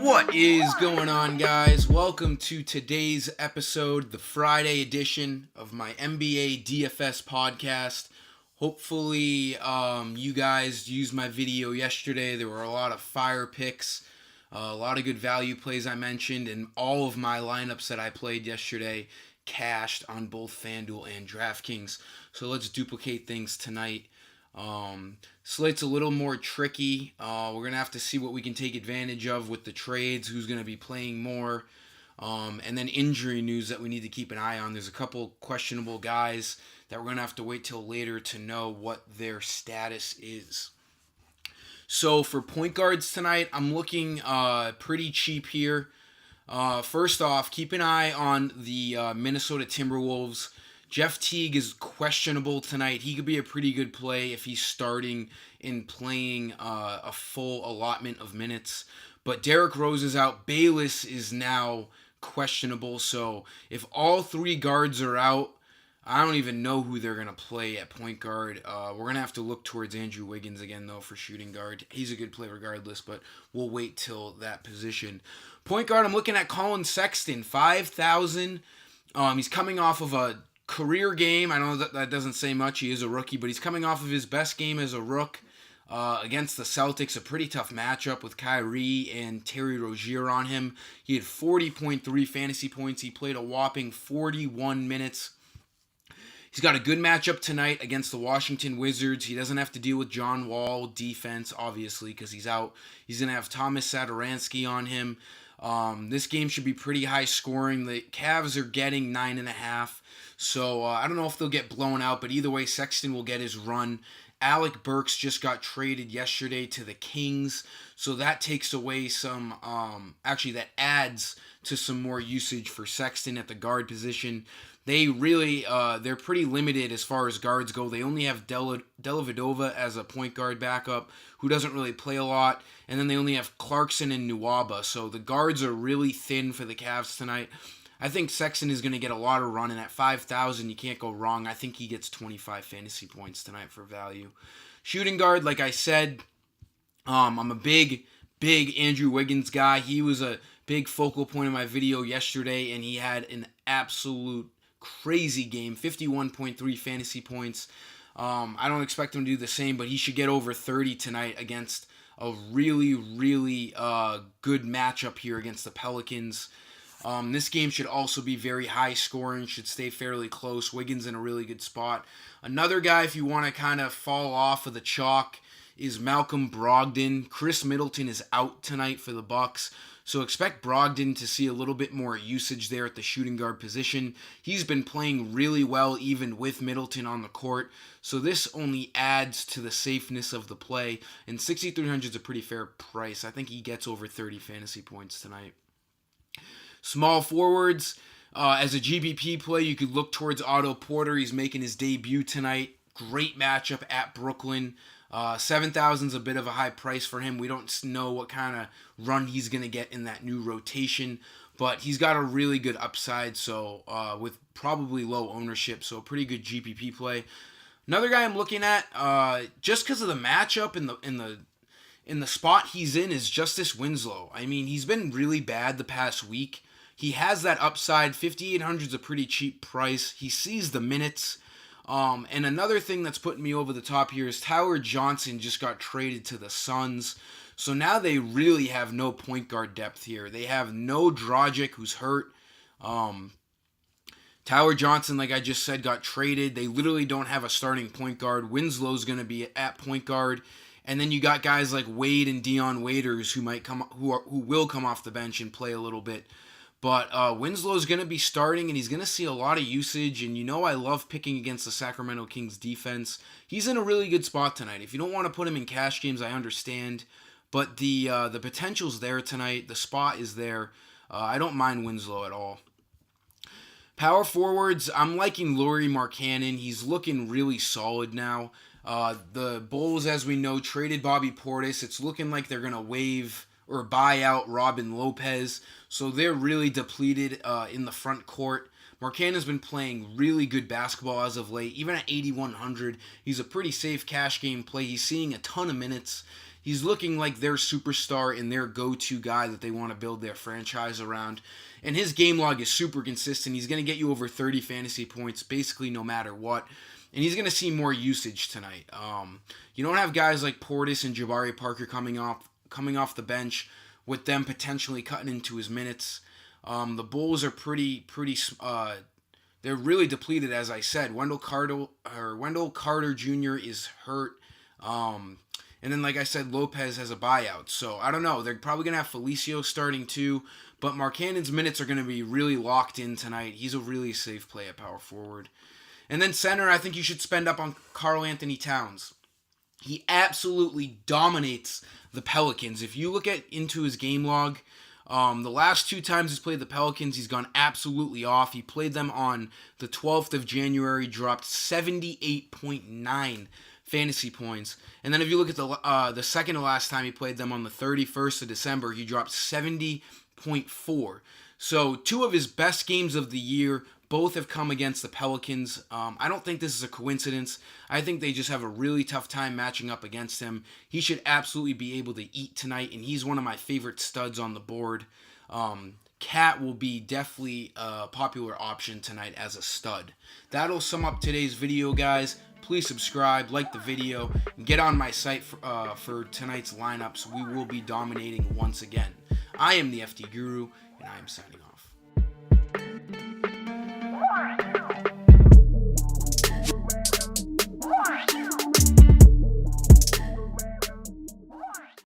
What is going on, guys? Welcome to today's episode, the Friday edition of my NBA DFS podcast. Hopefully, you guys used my video yesterday. There were a lot of fire picks, a lot of good value plays I mentioned, and all of my lineups that I played yesterday cashed on both FanDuel and DraftKings. So let's duplicate things tonight. Slate's a little more tricky. We're going to have to see what we can take advantage of with the trades, who's going to be playing more, and then injury news that we need to keep an eye on. There's a couple questionable guys that we're going to have to wait till later to know what their status is. So for point guards tonight, I'm looking pretty cheap here. First off, keep an eye on the Minnesota Timberwolves. Jeff Teague is questionable tonight. He could be a pretty good play if he's starting and playing a full allotment of minutes. But Derrick Rose is out. Bayless is now questionable. So if all three guards are out, I don't even know who they're going to play at point guard. We're going to have to look towards Andrew Wiggins again, though, for shooting guard. He's a good play regardless, but we'll wait till that position. Point guard, I'm looking at Collin Sexton, 5,000. He's coming off of a career game. I know that doesn't say much. He is a rookie, but he's coming off of his best game as a rook against the Celtics. A pretty tough matchup with Kyrie and Terry Rozier on him. He had 40.3 fantasy points. He played a whopping 41 minutes. He's got a good matchup tonight against the Washington Wizards. He doesn't have to deal with John Wall defense, obviously, because he's out. He's going to have Thomas Satoransky on him. This game should be pretty high scoring. The Cavs are getting 9.5. So I don't know if they'll get blown out, but either way, Sexton will get his run. Alec Burks just got traded yesterday to the Kings, so that takes away some, that adds to some more usage for Sexton at the guard position. They really, they're pretty limited as far as guards go. They only have Dellavedova as a point guard backup, who doesn't really play a lot, and then they only have Clarkson and Nwaba, so the guards are really thin for the Cavs tonight. I think Sexton is going to get a lot of run, and at 5,000, you can't go wrong. I think he gets 25 fantasy points tonight for value. Shooting guard, like I said, I'm a big Andrew Wiggins guy. He was a big focal point of my video yesterday, and he had an absolute crazy game, 51.3 fantasy points. I don't expect him to do the same, but he should get over 30 tonight against a really good matchup here against the Pelicans. This game should also be very high scoring, should stay fairly close. Wiggins in a really good spot. Another guy, if you want to kind of fall off of the chalk, is Malcolm Brogdon. Chris Middleton is out tonight for the Bucks, so expect Brogdon to see a little bit more usage there at the shooting guard position. He's been playing really well even with Middleton on the court, so this only adds to the safeness of the play, and 6,300 is a pretty fair price. I think he gets over 30 fantasy points tonight. Small forwards, as a GBP play, you could look towards Otto Porter. He's making his debut tonight. Great matchup at Brooklyn. 7,000 is a bit of a high price for him. We don't know what kind of run he's going to get in that new rotation, but he's got a really good upside, so with probably low ownership, so a pretty good GPP play. Another guy I'm looking at, just because of the matchup in the spot he's in, is Justise Winslow. I mean, he's been really bad the past week. He has that upside. 5,800 is a pretty cheap price. He sees the minutes. And another thing that's putting me over the top here is Tyler Johnson just got traded to the Suns. So now they really have no point guard depth here. They have no Dragic, who's hurt. Tyler Johnson, like I just said, got traded. They literally don't have a starting point guard. Winslow's going to be at point guard. And then you got guys like Wade and Dion Waiters who will come off the bench and play a little bit. But Winslow's going to be starting, and he's going to see a lot of usage. And you know I love picking against the Sacramento Kings defense. He's in a really good spot tonight. If you don't want to put him in cash games, I understand. But the potential's there tonight. The spot is there. I don't mind Winslow at all. Power forwards, I'm liking Lauri Markkanen. He's looking really solid now. The Bulls, as we know, traded Bobby Portis. It's looking like they're going to waive or buy out Robin Lopez. So they're really depleted in the front court. Markkanen's been playing really good basketball as of late. Even at 8,100, he's a pretty safe cash game play. He's seeing a ton of minutes. He's looking like their superstar and their go-to guy that they want to build their franchise around. And his game log is super consistent. He's going to get you over 30 fantasy points basically no matter what. And he's going to see more usage tonight. You don't have guys like Portis and Jabari Parker coming off the bench with them potentially cutting into his minutes. The Bulls are they're really depleted, as I said. Wendell Carter Jr. is hurt. And then, like I said, Lopez has a buyout. So, I don't know. They're probably going to have Felicio starting too. But Markkanen's minutes are going to be really locked in tonight. He's a really safe play at power forward. And then center, I think you should spend up on Karl-Anthony Towns. He absolutely dominates the Pelicans. If you look into his game log, the last 2 times he's played the Pelicans, he's gone absolutely off. He played them on the 12th of January, dropped 78.9 fantasy points. And then if you look at the second to last time he played them on the 31st of December, he dropped 70.4. So 2 of his best games of the year both have come against the Pelicans. I don't think this is a coincidence. I think they just have a really tough time matching up against him. He should absolutely be able to eat tonight, and he's one of my favorite studs on the board. Cat will be definitely a popular option tonight as a stud. That'll sum up today's video, guys. Please subscribe, like the video, and get on my site for tonight's lineups. We will be dominating once again. I am the FD Guru, and I am signing off.